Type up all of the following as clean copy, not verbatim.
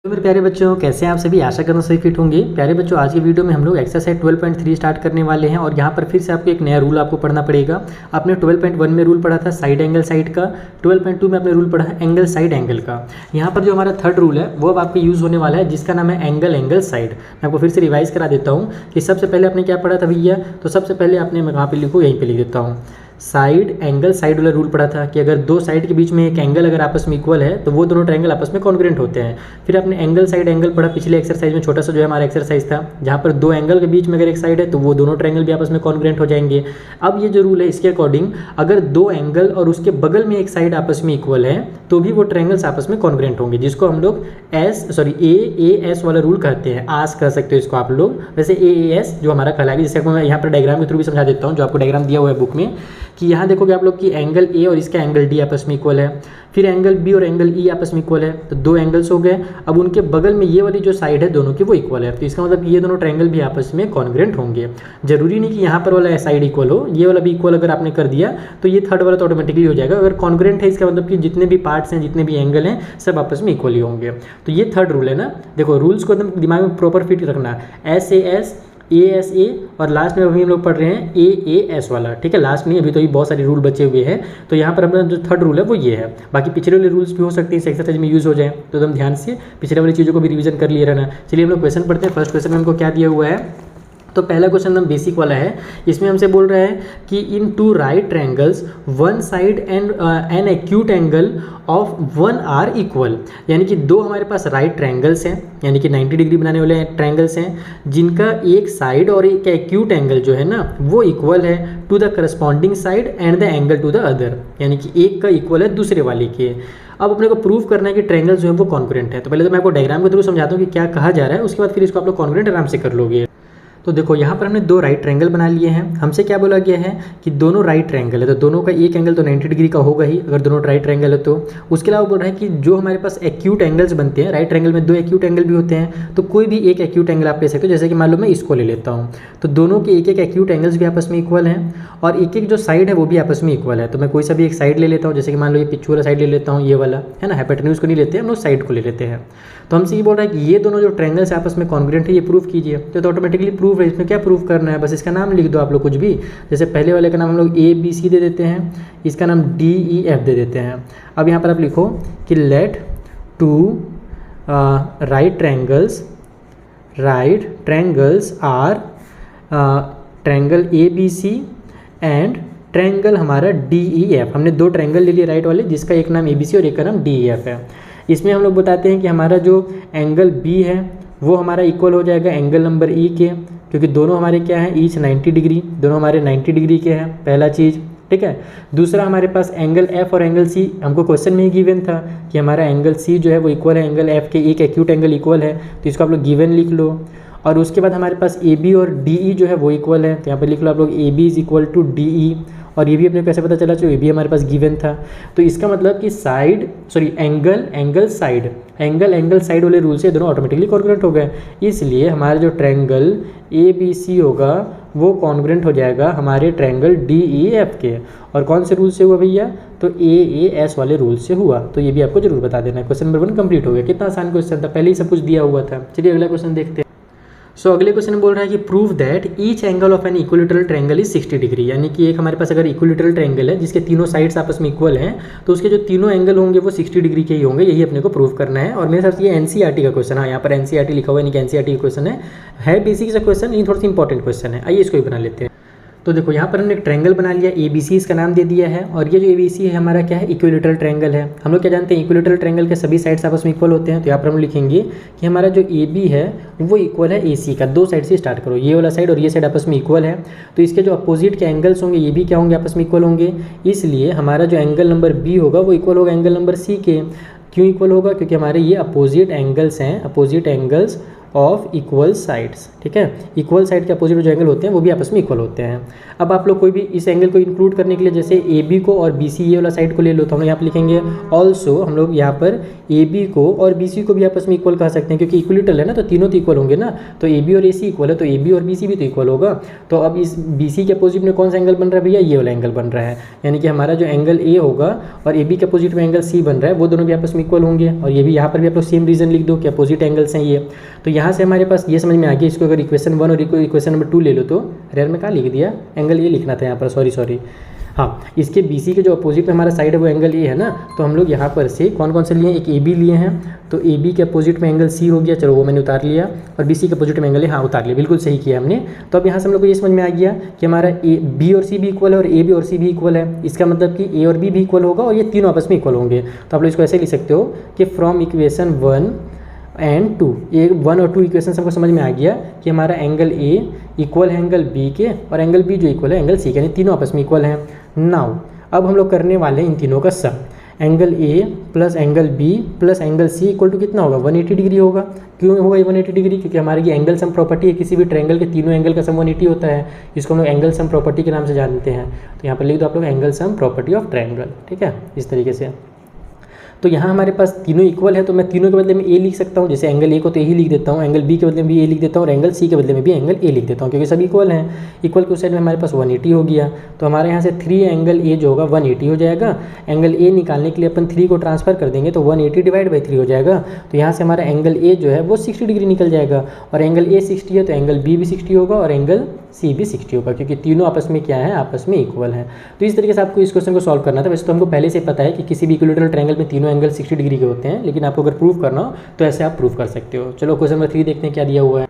तो मेरे प्यारे बच्चों, कैसे हैं आप सभी। आशा करना सभी फिट होंगे। प्यारे बच्चों, आज की वीडियो में हम लोग एक्सरसाइज 12.3 स्टार्ट करने वाले हैं और यहाँ पर फिर से आपको एक नया रूल आपको पढ़ना पड़ेगा। आपने 12.1 में रूल पढ़ा था साइड एंगल साइड का, 12.2 में आपने रूल पढ़ा है एंगल साइड एंगल का। यहाँ पर जो हमारा थर्ड रूल है वो अब आपको यूज़ होने वाला है, जिसका नाम है एंगल एंगल साइड। मैं आपको फिर से रिवाइज करा देता हूँ कि सबसे पहले आपने क्या पढ़ा था भैया। तो सबसे पहले आपने, मैं कहाँ पर लिखूँ, यहीं पर लिख देता हूँ। साइड एंगल साइड वाला रूल पढ़ा था कि अगर दो साइड के बीच में एक एंगल अगर आपस में इक्वल है तो वो दोनों ट्रायंगल आपस में कॉन्ग्रुएंट होते हैं। फिर आपने एंगल साइड एंगल पढ़ा पिछले एक्सरसाइज में, छोटा सा जो है हमारा एक्सरसाइज था, जहाँ पर दो एंगल के बीच में अगर एक साइड है तो वो दोनों ट्रायंगल भी आपस में कॉन्ग्रुएंट हो जाएंगे। अब ये जो रूल है इसके अकॉर्डिंग अगर दो एंगल और उसके बगल में एक साइड आपस में इक्वल है तो भी वो ट्रायंगल्स आपस में कॉन्ग्रुएंट होंगे, जिसको हम लोग ए एस वाला रूल कहते हैं। आस कह सकते हो इसको आप लोग। वैसे ए एस जो हमारा कहलाएगा, जैसे मैं यहाँ पर डायग्राम के थ्रू भी समझा देता हूँ, जो आपको डायग्राम दिया हुआ है बुक में, कि यहाँ देखोगे आप लोग कि एंगल ए और इसका एंगल डी आपस में इक्वल है, फिर एंगल बी और एंगल ई आपस में इक्वल है, तो दो एंगल्स हो गए। अब उनके बगल में ये वाली जो साइड है दोनों की वो इक्वल है, तो इसका मतलब ये दोनों ट्रायंगल भी आपस में कॉन्ग्रुएंट होंगे। जरूरी नहीं कि यहाँ पर वाला साइड इक्वल हो, ये वाला भी इक्वल अगर आपने कर दिया तो ये थर्ड वाला तो ऑटोमेटिकली हो जाएगा। अगर कॉन्ग्रुएंट है इसका मतलब कि जितने भी पार्ट्स हैं, जितने भी एंगल हैं, सब आपस में इक्वल ही होंगे। तो ये थर्ड रूल है ना। देखो रूल्स को एकदम दिमाग में प्रॉपर फिट रखना। एस ए और लास्ट में अभी हम लोग पढ़ रहे हैं ए एस वाला, ठीक है। लास्ट नहीं, अभी तो ये बहुत सारे रूल बचे हुए हैं। तो यहाँ पर अपना जो थर्ड रूल है वो ये है। बाकी पिछले वाले रूल्स भी हो सकते हैं इस एक्सरसाइज में यूज़ हो जाए, तो एकदम ध्यान से पिछले वाली चीज़ों को भी रिवीजन कर लिए रहना। चलिए हम लोग क्वेश्चन पढ़ते हैं। फर्स्ट क्वेश्चन में हमको क्या दिया हुआ है। तो पहला क्वेश्चन एकदम बेसिक वाला है। इसमें हमसे बोल रहा है कि in two right triangles one side and an acute angle of one are equal, यानी कि दो हमारे पास राइट ट्रायंगल्स हैं, यानी कि 90 डिग्री बनाने वाले ट्रायंगल्स हैं, जिनका एक साइड और एक एक्यूट एंगल जो है ना वो इक्वल है to the corresponding side and the angle to the other, यानी कि एक का इक्वल है दूसरे वाले के। अब अपने को प्रूव करना है कि ट्रायंगल जो है वो कॉन्ग्रुएंट है। तो पहले तो मैं आपको डायग्राम के थ्रू समझाता हूँ कि क्या कहा जा रहा है, उसके बाद फिर इसको आप लोग कॉन्ग्रुएंट आराम से कर लोगे। तो देखो यहाँ पर हमने दो राइट ट्रायंगल बना लिए हैं। हमसे क्या बोला गया है कि दोनों राइट ट्रायंगल है, तो दोनों का एक एंगल तो 90 डिग्री का होगा ही अगर दोनों राइट ट्रायंगल है तो। उसके अलावा बोल रहा है कि जो हमारे पास एक्यूट एंगल्स बनते हैं, राइट ट्रायंगल में दो एक्यूट एंगल भी होते हैं, तो कोई भी एक एक्यूट एंगल आप ले सकते हो। जैसे कि मान लो मैं इसको ले लेता हूँ, तो दोनों के एक एक एक्यूट एंगल्स भी आपस में इक्वल हैं और एक एक जो साइड है वो भी आपस में इक्वल है। तो मैं कोई सा भी एक साइड ले लेता हूँ, जैसे कि मान लो ये पिछू वाला साइड ले लेता हूँ, ये वाला है ना, हाइपोटेन्यूज को नहीं लेते हम लोग, साइड को ले लेते हैं। तो हमसे ये बोल रहा है कि ये दोनों जो ट्रायंगल्स आपस में कॉन्ग्रुएंट है, ये प्रूव कीजिए। तो ऑटोमेटिकली प्रूव है। इसमें क्या प्रूव करना है, बस इसका नाम लिख दो आप लोग कुछ भी। जैसे पहले वाले का नाम हम लोग ए बी सी दे देते हैं, इसका नाम डी ई एफ दे देते हैं। अब यहाँ पर आप लिखो कि let two right triangles are triangle A B C and triangle हमारा डी ई एफ। हमने दो ट्रायंगल ले लिए राइट वाले, जिसका एक नाम ए बी सी और एक का नाम डी ई एफ है। इसमें हम लोग बताते हैं कि हमारा जो एंगल बी है वो हमारा इक्वल हो जाएगा एंगल नंबर ई के, क्योंकि दोनों हमारे क्या हैं, ईच 90 डिग्री, दोनों हमारे 90 डिग्री के हैं, पहला चीज़, ठीक है। दूसरा हमारे पास एंगल एफ और एंगल सी, हमको क्वेश्चन में ही गिवन था कि हमारा एंगल सी जो है वो इक्वल है एंगल एफ के, एक एक्यूट एंगल इक्वल है, तो इसको आप लोग गिवन लिख लो। और उसके बाद हमारे पास ए बी और डी ई जो है वो इक्वल है, तो यहाँ पर लिख लो आप लोग A B is equal to D E. और ये भी अपने कैसे पता चला, जो ये भी हमारे पास गिवन था। तो इसका मतलब कि एंगल साइड वाले रूल से दोनों ऑटोमेटिकली कॉन्ग्रुएंट हो गए। इसलिए हमारा जो ट्रायंगल ए बी सी होगा वो कॉन्ग्रुएंट हो जाएगा हमारे ट्रायंगल डी ई एफ के। और कौन से रूल से हुआ भैया, तो ए एस वाले रूल से हुआ। तो ये भी आपको जरूर बता देना है। क्वेश्चन नंबर 1 कंप्लीट हो गया। कितना आसान क्वेश्चन था, पहले ही सब कुछ दिया हुआ था। चलिए अगला क्वेश्चन देखते हैं। सो अगले क्वेश्चन में बोल रहा है कि prove that each angle of an equilateral triangle is 60 degree, यानी कि एक हमारे पास अगर इक्विलेटरल ट्रायंगल है जिसके तीनों साइड्स आपस में इक्वल हैं, तो उसके जो तीनों एंगल होंगे वो 60 डिग्री के ही होंगे। यही अपने को प्रूव करना है। और मेरे हिसाब से ये एनसीईआरटी का क्वेश्चन है। यहाँ पर एनसीईआरटी लिखा हुआ है, यानी कि एनसीईआरटी का क्वेश्चन है बेसिक सा क्वेश्चन, लेकिन थोड़ा सा इंपॉर्टेंट क्वेश्चन है। आइए इसको ही बना लेते हैं। तो देखो यहाँ पर हमने एक ट्रायंगल बना लिया, ए बी सी इसका नाम दे दिया है। और ये जो ए बी सी है हमारा क्या है, इक्विलेटरल ट्रायंगल है। हम लोग क्या जानते हैं, इक्विलेटरल ट्रायंगल के सभी साइड्स आपस में इक्वल होते हैं। तो यहाँ पर हम लिखेंगे कि हमारा जो ए बी है वो इक्वल है ए सी का। दो साइड से स्टार्ट करो, ये वाला साइड और ये साइड आपस में इक्वल है, तो इसके जो अपोजिट के एंगल्स होंगे ये भी क्या होंगे, आपस में इक्वल होंगे। इसलिए हमारा जो एंगल नंबर बी होगा वो इक्वल होगा एंगल नंबर सी के। क्यों इक्वल होगा, क्योंकि हमारे ये अपोजिट एंगल्स हैं, opposite angles of equal sides, ठीक है। इक्वल साइड के अपोजिट जो एंगल होते हैं वो भी आपस में इक्वल होते हैं। अब आप लोग कोई भी इस एंगल को इंक्लूड करने के लिए जैसे ए बी को और बी सी ये वाला साइड को ले लो तो हम लोग यहाँ पर लिखेंगे ऑल्सो, हम लोग यहाँ पर ए बी को और बी सी को भी आपस में इक्वल कह सकते हैं क्योंकि इक्वलिटरल है ना, तो तीनों तो इक्वल होंगे ना, तो ए बी और ए सी इक्वल है तो ए बी और बी सी भी तो इक्वल होगा। तो अब इस बी सी के अपोजिट में कौन सा एंगल बन रहा है भैया, ये वाला एंगल बन रहा है, यानी कि हमारा जो एंगल ए होगा और ए बी के अपोजिट में एंगल सी बन रहा है वो दोनों भी आपस में इक्वल होंगे। और ये भी यहाँ पर भी आप लोग सेम रीजन लिख दो कि अपोजिट एंगल्स हैं ये। तो यहाँ से हमारे पास ये समझ में आ गया। इसको अगर इक्वेशन 1 और इक्वेशन नंबर 2 ले लो तो रेयर में क्या लिख दिया, एंगल ए लिखना था यहाँ पर, सॉरी हाँ, इसके बी सी के जो अपोजिट में हमारा साइड है वो एंगल ए है ना, तो हम लोग यहाँ पर से कौन कौन से लिए, एक ए बी लिए हैं, तो ए बी के अपोजिट में एंगल सी हो गया, चलो वो मैंने उतार लिया, और बी सी के अपोजिट में एंगल ए, हाँ उतार लिया, बिल्कुल सही किया हमने। तो अब यहाँ से हम लोग को ये समझ में आ गया कि हमारा ए बी और सी भी इक्वल है और ए बी और सी भी इक्वल है, इसका मतलब कि ए और बी भी इक्वल होगा और ये तीनों आपस में इक्वल होंगे। तो आप लोग इसको ऐसे लिख सकते हो कि फ्रॉम इक्वेशन 1 एंड 2, ये 1 और 2 इक्वेशन हमको समझ में आ गया कि हमारा एंगल ए इक्वल है एंगल बी के और एंगल बी जो इक्वल है एंगल सी के, यानी तीनों आपस में इक्वल हैं। नाउ अब हम लोग करने वाले हैं इन तीनों का sum, angle A plus angle B plus angle C equal to कितना होगा, 180 डिग्री होगा। क्यों होगा ये 180 डिग्री, क्योंकि हमारी ये एंगल सम प्रॉपर्टी है, किसी भी ट्रायंगल के तीनों एंगल का सम 180 होता है, इसको हम लोग एंगल सम प्रॉपर्टी के नाम से जानते हैं। तो यहाँ पर लिख दो आप लोग angle sum property of triangle, ठीक है, इस तरीके से। तो यहाँ हमारे पास तीनों इक्वल है तो मैं तीनों के बदले में ए लिख सकता हूँ, जैसे एंगल ए को तो ए ही लिख देता हूँ, एंगल बी के बदले में भी ए लिख देता हूँ और एंगल सी के बदले में भी एंगल ए लिख देता हूँ, क्योंकि सब इक्वल हैं। इक्वल के उस साइड में हमारे पास 180 हो गया, तो हमारे यहाँ से 3 एंगल ए जो होगा 180 हो जाएगा। एंगल ए निकालने के लिए अपन 3 को ट्रांसफर कर देंगे तो 180 डिवाइड बाई 3 हो जाएगा, तो यहाँ से हमारा एंगल ए जो है वो 60 डिग्री निकल जाएगा, और एंगल ए 60 है तो एंगल बी भी 60 होगा और एंगल सी भी 60 होगा, क्योंकि तीनों आपस में क्या है, आपस में इक्वल है। तो इस तरीके से आपको इस क्वेश्चन को सॉल्व करना था। वैसे तो हमको पहले से पता है कि किसी भी इक्विलैटरल ट्रायंगल में तीनों एंगल 60 डिग्री के होते हैं, लेकिन आपको अगर प्रूव करना हो तो ऐसे आप प्रूव कर सकते हो। चलो क्वेश्चन नंबर 3 देखते हैं क्या दिया हुआ है।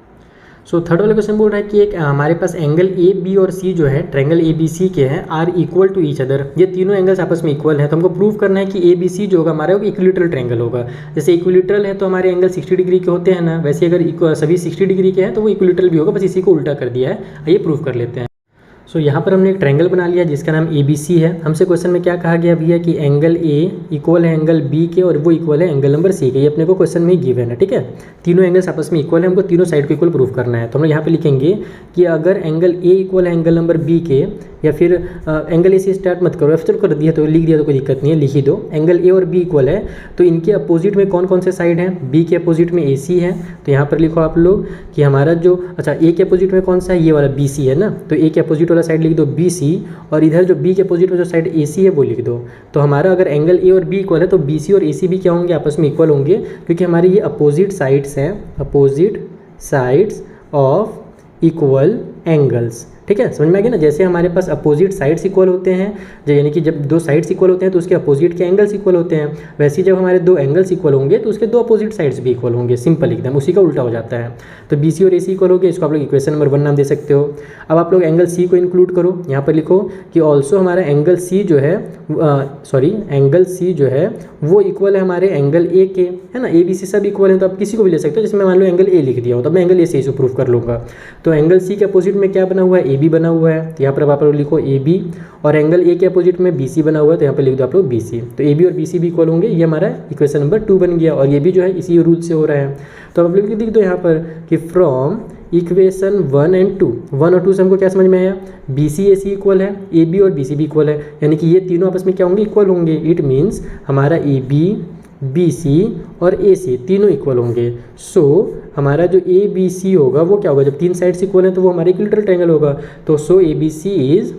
सो थर्ड वाला क्वेश्चन बोल रहा है कि एक हमारे पास एंगल ए बी और सी जो है ट्रायंगल ए बी सी के हैं are equal to each other, ये तीनों एंगल्स आपस में इक्वल है। तो हमको प्रूव करना है कि ए बी सी जो होगा हमारा वो इक्विलैटरल ट्रायंगल होगा। जैसे इक्विलैटरल है तो हमारे एंगल 60 डिग्री के होते हैं ना, वैसे अगर सभी 60 डिग्री के हैं तो वो इक्विलैटरल भी होगा, बस इसी को उल्टा कर दिया है। आइए प्रूव कर लेते हैं। सो यहाँ पर हमने एक ट्रायंगल बना लिया जिसका नाम ए बी सी है। हमसे क्वेश्चन में क्या कहा गया भैया कि एंगल ए इक्वल है एंगल बी के और वो इक्वल है एंगल नंबर सी के, ये अपने को क्वेश्चन में ही गिवन है, ठीक है। तीनों एंगल्स आपस में इक्वल है, हमको तीनों साइड को इक्वल प्रूव करना है। तो हम लोग यहाँ पे लिखेंगे कि अगर एंगल ए इक्वल है एंगल नंबर बी के, या फिर एंगल ए से स्टार्ट मत करो, एफ कर दिया तो लिख दिया तो कोई दिक्कत नहीं है, लिख ही दो। एंगल ए और बी इक्वल है तो इनके अपोजिट में कौन कौन से साइड हैं, बी के अपोजिट में ए सी है, तो यहाँ पर लिखो आप लोग कि हमारा जो अच्छा ए के अपोजिट में कौन सा है, ये वाला बी सी है ना, तो ए के अपोजिट वाला साइड लिख दो बी सी, और इधर जो बी के अपोजिट में जो साइड ए सी है वो लिख दो। तो हमारा अगर एंगल ए और बी इक्वल है तो बी सी और ए सी भी क्या होंगे, आपस में इक्वल होंगे, क्योंकि हमारे ये अपोजिट साइड्स हैं, opposite sides of equal angles, ठीक है, समझ में आ गया ना। जैसे हमारे पास अपोजिट साइड्स इक्वल होते हैं, यानी कि जब दो साइड्स इक्वल होते हैं तो उसके अपोजिट के एंगल्स इक्वल होते हैं, वैसे जब हमारे दो एंगल्स इक्वल होंगे तो उसके दो अपोजिट साइड्स भी इक्वल होंगे, सिंपल एकदम, उसी का उल्टा हो जाता है। तो बी सी और ए सी इक्वल हो गए, इसको आप लोग इक्वेशन नंबर 1 नाम दे सकते हो। अब आप लोग एंगल सी को इंक्लूड करो, यहाँ पर लिखो कि ऑल्सो हमारा एंगल सी जो है एंगल सी जो है वो इक्वल है हमारे एंगल ए के, है ना। ए बी सी सब इक्वल है तो आप किसी को भी ले सकते हो, जैसे मैं मान लो एंगल ए लिख दिया हूँ तो मैं एंगल ए से इसे प्रूव कर लूँगा। तो एंगल सी के अपोजिट में क्या बना हुआ है, ए बी बना हुआ है, यहाँ पर आप लोग लिखो ए बी, और एंगल ए के अपोजिट में बी सी बना हुआ है तो यहाँ पर लिख दो आप लोग बी सी। तो ए बी और बी सी भी इक्वल होंगे, ये हमारा इक्वेशन नंबर 2 बन गया, और ये भी जो है इसी रूल से हो रहा है। तो आप लोग लिख दो यहाँ पर कि फ्रॉम इक्वेशन 1 एंड 2, 1 और 2 से हमको क्या समझ में आया, बी सी ए सी इक्वल है, ए बी और बी सी भी इक्वल है, यानी कि ये तीनों आपस में क्या होंगे, इक्वल होंगे। इट मीन्स हमारा ए बी, बी सी और ए सी तीनों इक्वल होंगे। सो हमारा जो ए बी सी होगा वो क्या होगा, जब तीन साइड्स इक्वल हैं तो वो हमारा इक्विलैटरल ट्रायंगल होगा। तो so A B C is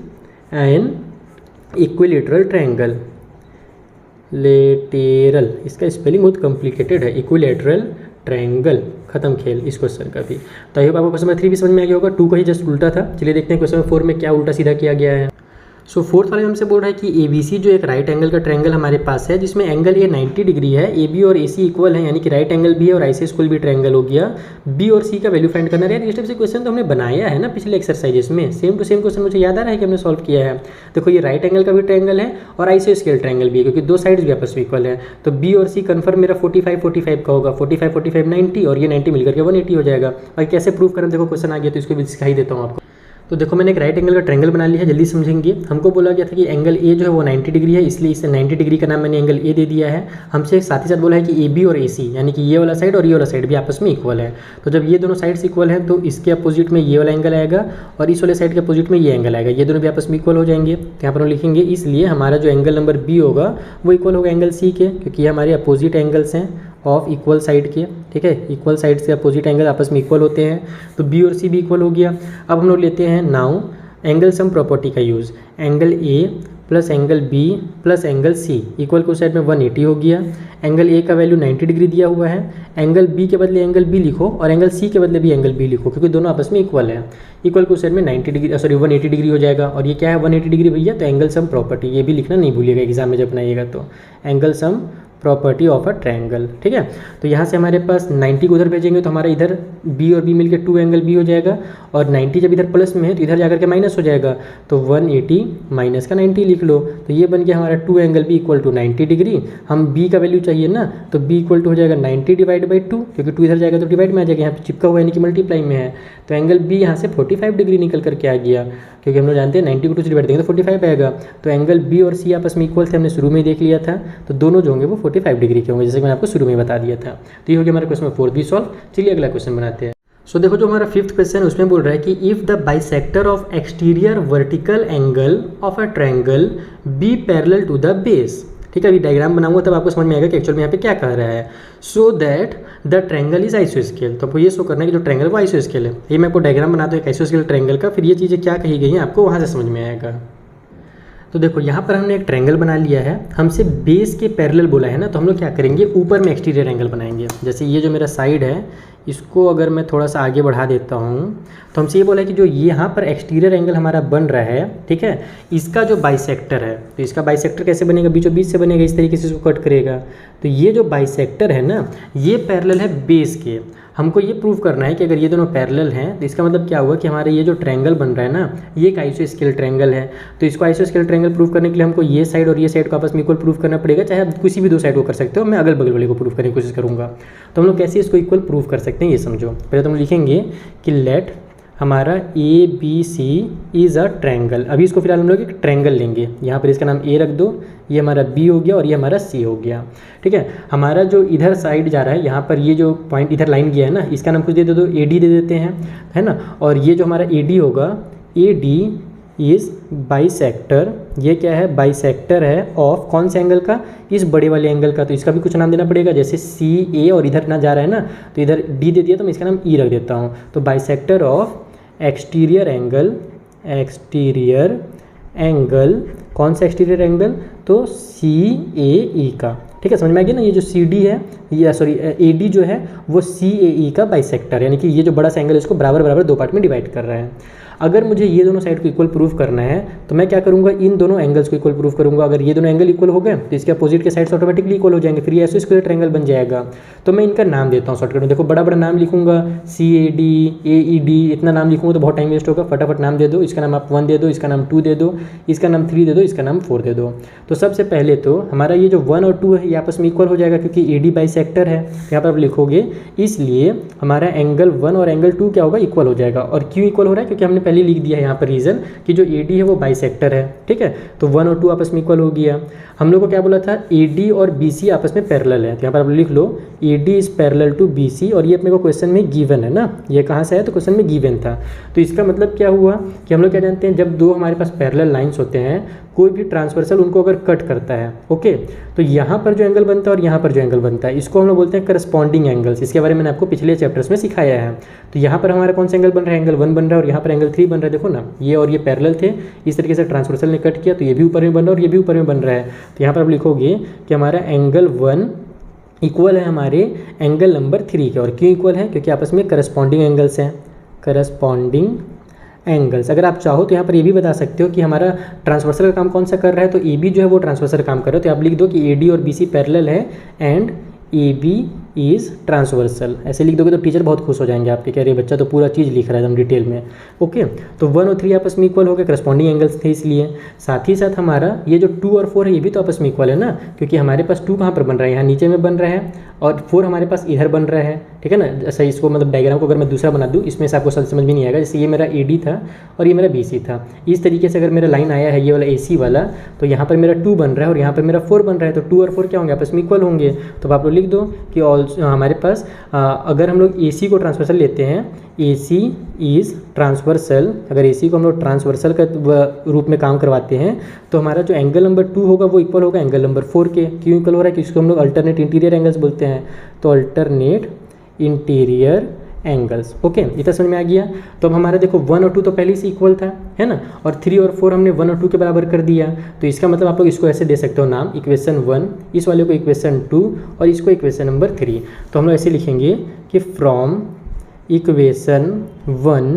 an equilateral triangle. Lateral, इसका स्पेलिंग बहुत कॉम्प्लिकेटेड है, इक्विलैटरल ट्रायंगल, खत्म खेल इस क्वेश्चन का भी। तो आई होप आपको क्वेश्चन नंबर 3 भी समझ में आ गया होगा, 2 का ही जस्ट उल्टा था। चलिए देखते हैं क्वेश्चन नंबर 4 में क्या उल्टा सीधा किया गया है। सो फोर्थ वाले में हमसे बोल रहा है कि ए बी सी जो एक राइट एंगल का ट्रायंगल हमारे पास है, जिसमें एंगल ए 90 डिग्री है, ए बी और ए सी इक्वल है, यानी कि राइट एंगल भी है और आइसोस्केल स्कूल भी ट्रायंगल हो गया। बी और सी का वैल्यू फाइंड करना है। इस टाइप से क्वेश्चन तो हमने बनाया है ना पिछले एक्सरसाइजेस में, सेम टू सेम क्वेश्चन मुझे याद आ रहा है कि हमने सॉल्व किया है। देखो ये राइट एंगल का भी ट्रायंगल है और आइसोस्केल ट्रायंगल भी है, क्योंकि दो साइड्स भी आपस में इक्वल है। तो बी और सी कन्फर्म मेरा 45 का होगा, 45 90 और ये 90 मिलकर के 180 हो जाएगा। और कैसे प्रूव करें, देखो क्वेश्चन आ गया तो इसको भी सिखाई देता हूँ आपको। तो देखो मैंने एक राइट एंगल का ट्रायंगल बना लिया है, जल्दी समझेंगे। हमको बोला गया था कि एंगल ए जो है वो 90 डिग्री है, इसलिए इसे 90 डिग्री का नाम मैंने एंगल ए दे दिया है। हमसे साथ ही साथ बोला है कि ए बी और ए सी यानी कि ये वाला साइड और ये वाला साइड भी आपस में इक्वल है। तो जब ये दोनों साइड्स इक्वल हैं तो इसके अपोजिट में ये वाला एंगल आएगा और इस वाले साइड के अपोजिट में ये एंगल आएगा, ये दोनों भी आपस में इक्वल हो जाएंगे। तो यहाँ पर हम लिखेंगे इसलिए हमारा जो एंगल नंबर बी होगा वो इक्वल होगा एंगल सी के, क्योंकि ये हमारे अपोजिट एंगल्स हैं ऑफ इक्वल साइड के। ठीक है, इक्वल साइड से अपोजिट एंगल आपस में इक्वल होते हैं, तो बी और सी भी इक्वल हो गया। अब हम लोग लेते हैं नाउ एंगल सम प्रॉपर्टी का use. Angle A plus angle B plus angle C equal को साइड में 180 हो गया। एंगल ए का वैल्यू 90 डिग्री दिया हुआ है, एंगल बी के बदले एंगल बी लिखो और एंगल सी के बदले भी एंगल बी लिखो, क्योंकि दोनों आपस में इक्वल है। इक्वल को साइड में 180 डिग्री हो जाएगा। और ये क्या है 180 डिग्री भैया, तो एंगल सम प्रॉपर्टी, ये भी लिखना नहीं भूलिएगा एग्जाम में जब बनाइएगा तो, angle sum property of a triangle. ठीक है, तो यहाँ से हमारे पास 90 को उधर भेजेंगे तो हमारा इधर बी और बी मिलकर 2 एंगल बी हो जाएगा, और 90 जब इधर प्लस में है तो इधर जाकर के माइनस हो जाएगा, तो 180 माइनस का 90 लिख लो। तो ये बन गया हमारा 2 angle B equal to 90 degree. हम बी का वैल्यू चाहिए ना, तो बी इक्वल टू हो जाएगा 90 डिवाइड बाई 2, क्योंकि 2 इधर जाएगा तो डिवाइड में आ जाएगा, यहाँ पे चिपका हुआ है यानी कि मल्टीप्लाई में है। तो एंगल बी यहाँ से 45 डिग्री निकल करके आ गया, क्योंकि हम लोग जानते हैं 90 को 2 से डिवाइड देंगे तो 45 आएगा। तो एंगल बी और सी आपस में इक्वल थे, हमने शुरू में ही देख लिया था, तो दोनों जो होंगे वो 45 डिग्री के होंगे, जैसे मैंने आपको शुरू में बता दिया था। तो ये हो गया हमारा क्वेश्चन 4 भी सॉल्व। चलिए अगला क्वेश्चन बनाते हैं। सो देखो जो हमारा 5th क्वेश्चन उसमें बोल रहा है कि if the bisector of exterior vertical angle of a triangle be parallel to the base. ठीक है, अभी डायग्राम बनाऊंगा तब आपको समझ में आएगा कि एक्चुअल में यहाँ पे क्या कह रहा है। So that the triangle is आइसोस्केल। तो आपको ये शो करना है कि जो ट्रायंगल वो आइसोस्केल है। ये मैं आपको डायग्राम बनाता हूँ एक आइसोस्केल ट्रायंगल का, फिर ये चीज़ें क्या कही गई हैं आपको वहाँ से समझ में आएगा। तो देखो यहाँ पर हमने एक ट्रायंगल बना लिया है, हमसे बेस के पैरेलल बोला है ना, तो हम लोग क्या करेंगे ऊपर में एक्सटीरियर एंगल बनाएंगे। जैसे ये जो मेरा साइड है इसको अगर मैं थोड़ा सा आगे बढ़ा देता हूँ तो हमसे ये बोला है कि जो यहाँ पर एक्सटीरियर एंगल हमारा बन रहा है, ठीक है, इसका जो बाइसेक्टर है, तो इसका बाइसेक्टर कैसे बनेगा, बीचों बीच से बनेगा, इस तरीके से इसको कट करेगा। तो ये जो बाइसेक्टर है ना ये पैरेलल है बेस के। हमको ये प्रूव करना है कि अगर ये दोनों पैरेलल हैं तो इसका मतलब क्या हुआ कि हमारे ये जो ट्रायंगल बन रहा है ना ये एक आइसोस्केल ट्रायंगल है। तो इसको आइसोस्केल ट्रायंगल प्रूव करने के लिए हमको ये साइड और ये साइड को आपस में इक्वल प्रूव करना पड़ेगा, चाहे आप किसी भी दो साइड को कर सकते हो, मैं अगल बगल वाले को प्रूव करने की कोशिश करूँगा। तो हम लोग कैसे इसको इक्वल प्रूव कर सकते हैं ये समझो। पहले तो हम लिखेंगे कि लेट हमारा A B C is a triangle. अभी इसको फिलहाल हम लोग एक ट्रायंगल लेंगे, यहाँ पर इसका नाम ए रख दो, ये हमारा बी हो गया और ये हमारा सी हो गया। ठीक है, हमारा जो इधर साइड जा रहा है यहाँ पर ये जो पॉइंट इधर लाइन गया है ना इसका नाम कुछ दे दो, ए डी दे देते हैं, है ना। और ये जो हमारा ए डी होगा, ए डी इज़ बाइसेक्टर। ये क्या है, बाइसेक्टर है ऑफ कौन से एंगल का, इस बड़े वाले एंगल का। तो इसका भी कुछ नाम देना पड़ेगा, जैसे सी ए और इधर ना जा रहा है ना तो इधर डी दे दिया तो मैं इसका नाम ई रख देता हूँ। तो bisector of exterior angle, exterior angle कौन सा एक्सटीरियर एंगल, तो सी ए ई का। ठीक है, समझ में आ गया ना। ये जो सी डी है, ये सॉरी ए डी जो है वो सी ए ई का बाइसेक्टर, यानी कि ये जो बड़ा सा एंगल है इसको बराबर बराबर दो पार्ट में डिवाइड कर रहा है। अगर मुझे ये दोनों साइड को इक्वल प्रूफ करना है तो मैं क्या करूँगा, इन दोनों एंगल्स को इक्वल प्रूफ करूँगा। अगर ये दोनों एंगल इक्वल हो गए तो इसके अपोजिट के साइड्स ऑटोमेटिकली इक्वल हो जाएंगे, फिर ये ऐसे स्क्वायर ट्रायंगल बन जाएगा। तो मैं इनका नाम देता हूँ शॉर्टकट में। देखो बड़ा बड़ा नाम लिखूंगा, सी A D, A E D, इतना नाम लिखूंगा तो बहुत टाइम वेस्ट होगा। फटाफट नाम दे दो, इसका नाम आप 1 दे दो, इसका नाम 2 दे दो, इसका नाम 3 दे दो, इसका नाम 4 दे दो। तो सबसे पहले तो हमारा ये जो 1 और 2 है ये आपस में इक्वल हो जाएगा, क्योंकि ए डी बाइसेक्टर है, यहाँ पर आप लिखोगे, इसलिए हमारा एंगल 1 और एंगल 2 क्या होगा, इक्वल हो जाएगा। और क्यों इक्वल हो रहा है, क्योंकि हमने पहले लिख दिया है यहाँ पर रीज़न कि जो ए डी है वो बाइसेक्टर है। ठीक है, तो 1 और 2 आपस में इक्वल हो गया। हम लोग को क्या बोला था, ए डी और बी सी आपस में पैरेलल है, तो यहाँ पर आप लिख लो A D is parallel to B C, और ये अपने को क्वेश्चन में गिवन है ना, ये कहाँ से है, तो क्वेश्चन में गिवन था। तो इसका मतलब क्या हुआ कि हम लोग क्या जानते हैं, जब दो हमारे पास पैरेलल लाइंस होते हैं, कोई भी ट्रांसवर्सल उनको अगर कट करता है, ओके, तो यहाँ पर जो एंगल बनता है और यहाँ पर जो एंगल बनता है इसको हम लोग बोलते हैं करस्पॉन्डिंग एंगल्स। इसके बारे में मैंने आपको पिछले चैप्टर्स में सिखाया है। तो यहाँ पर हमारा कौन सा एंगल बन रहा है, एंगल 1 बन रहा है, और यहाँ पर एंगल 3 बन रहा है। देखो ना, ये और ये पैरेलल थे, इस तरीके से ट्रांसवर्सल ने कट किया तो ये भी ऊपर में बन रहा है और ये भी ऊपर में बन रहा है। तो यहाँ पर आप लिखोगे कि हमारा एंगल 1 इक्वल है हमारे एंगल नंबर 3 के। और क्यों इक्वल है, क्योंकि आपस में करस्पॉन्डिंग एंगल्स हैं, करस्पॉन्डिंग एंगल्स। अगर आप चाहो तो यहाँ पर ये भी बता सकते हो कि हमारा ट्रांसवर्सल का काम कौन सा कर रहा है, तो ए बी जो है वो ट्रांसवर्सल काम कर रहा है। तो आप लिख दो कि ए डी और बी सी पैरेलल है and A B is transversal. ऐसे लिख दोगे तो टीचर बहुत खुश हो जाएंगे आपके, कह रहे बच्चा तो पूरा चीज़ लिख रहा है एकदम डिटेल में। ओके, तो 1 और 3 आपस में इक्वल हो गए, करस्पॉन्डिंग एंगल्स थे इसलिए। साथ ही साथ हमारा ये जो 2 और 4 है ये भी तो आपस में इक्वल है ना, क्योंकि हमारे पास 2 कहाँ पर बन रहा है, यहाँ नीचे में बन रहा है, और 4 हमारे पास इधर बन रहा है, ठीक है ना। ऐसा इसको मतलब डायग्राम को अगर मैं दूसरा बना दूँ, इसमें से आपको समझ भी नहीं आएगा। जैसे ये मेरा AD था और ये मेरा BC था, इस तरीके से अगर मेरा लाइन आया है ये वाला AC वाला, तो यहाँ पर मेरा 2 बन रहा है और यहाँ पर मेरा 4 बन रहा है, तो 2 और 4 क्या होंगे, आपस में इक्वल होंगे। तो आप लोग लिख दो कि हमारे पास अगर हम लोग AC को ट्रांसवर्सल लेते हैं, AC इज ट्रांसवर्सल, अगर AC को हम लोग ट्रांसवर्सल का रूप में काम करवाते हैं तो हमारा जो एंगल नंबर 2 होगा वो इक्वल होगा एंगल नंबर 4 के। क्यों इक्वल हो रहा है, क्योंकि इसको हम लोग अल्टरनेट इंटीरियर एंगल्स बोलते हैं, तो अल्टरनेट इंटीरियर एंगल्स। ओके, इतना समझ में आ गया। तो अब हमारा देखो 1 और 2 तो पहले से इक्वल था, है ना, और 3 और 4 हमने 1 और 2 के बराबर कर दिया। तो इसका मतलब आप लोग इसको ऐसे दे सकते हो नाम, इक्वेशन 1, इस वाले को इक्वेशन 2 और इसको इक्वेशन नंबर 3। तो हम लोग ऐसे लिखेंगे कि फ्रॉम इक्वेशन 1,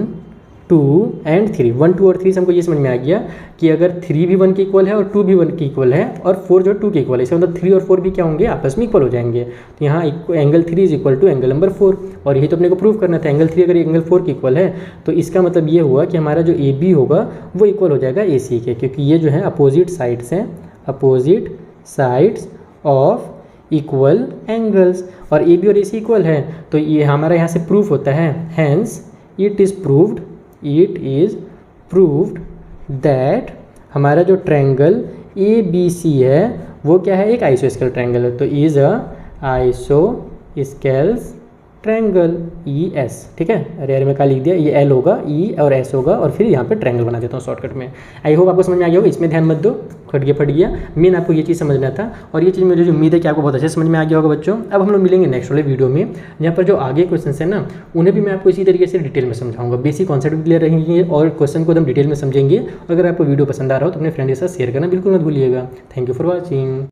2 एंड 3, 1, 2 और 3 से हमको ये समझ में आ गया कि अगर 3 भी 1 के इक्वल है और 2 भी 1 के इक्वल है और 4 जो 2 के इक्वल है, इसका मतलब 3 और 4 भी क्या होंगे, आपस में इक्वल हो जाएंगे। तो यहाँ angle 3 is equal to angle number 4, और यही तो अपने को प्रूव करना था। एंगल 3 अगर एंगल 4 के इक्वल है तो इसका मतलब ये हुआ कि हमारा जो AB होगा वो इक्वल हो जाएगा AC के, क्योंकि ये जो है अपोजिट साइड्स हैं, opposite sides of equal angles, और AB और AC इक्वल है। तो ये हमारा यहाँ से प्रूफ होता है, hence it is proved that हमारा जो ट्रायंगल ABC है वो क्या है, एक आइसोस्केल ट्रायंगल है। तो इज अ आइसोस्केल ट्रायंगल ES, ठीक है। अरे यार मैं क्या लिख दिया, ये L होगा, E और S होगा, और फिर यहाँ पे ट्रायंगल बना देता हूँ शॉर्टकट में। आई होप आपको समझ में आ गया होगा, इसमें ध्यान मत दो, फट गया। मेन आपको ये चीज़ समझना था, और ये चीज़ मुझे जो उम्मीद है कि आपको बहुत अच्छे समझ में आ गया होगा बच्चों। अब हम लोग मिलेंगे नेक्स्ट वाले वीडियो में, जहाँ पर जो आगे क्वेश्चन है ना उन्हें भी मैं आपको इसी तरीके से डिटेल में समझाऊंगा। बेसिक कॉन्सेप्ट भी क्लियर रहेंगे और क्वेश्चन को एकदम डिटेल में समझेंगे। अगर आपको वीडियो पसंद आ रहा हो तो अपने फ्रेंड के साथ शेयर करना बिल्कुल मत भूलिएगा। Thank you for watching.